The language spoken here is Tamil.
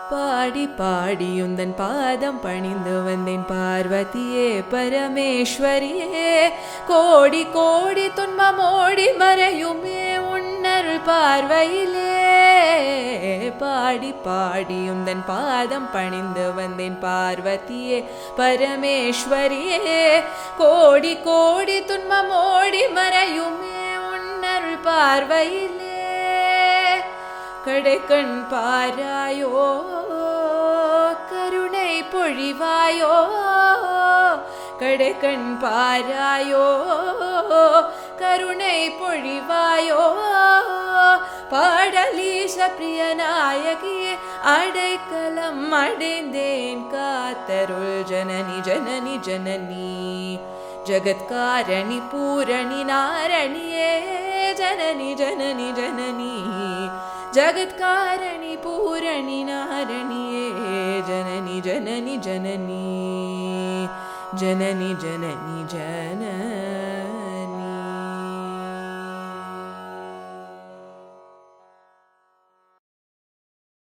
பாடி பாடி உந்தன் பாதம் பணிந்து வந்தேன் பார்வதியே பரமேஸ்வரியே. கோடி கோடி துன்பமோடி மறையுமே உன்னருள் பார்வையிலே. பாடி பாடி உந்தன் பாதம் பணிந்து வந்தேன் பார்வதியே பரமேஸ்வரியே. கோடி கோடி துன்பமோடி மறையுமே உன்னருள் பார்வையிலே. கடைக்கண் பாராயோ கருணை பொழிவாயோ. கடைக்கண் பாராயோ கருணை பொழிவாயோ. பாடலீச பிரிய நாயகியே அடைக்கலம் அடைந்தேன் காத்தருள் ஜனனி ஜனனி ஜனனி. ஜகத்காரணி பூரணி நாரணியே ஜனனி ஜனனி ஜனனி. ஜகத்காரணி பூரணி நாரணியே ஜனனி ஜனனி ஜனனி. ஜனனி ஜனனி ஜனனி.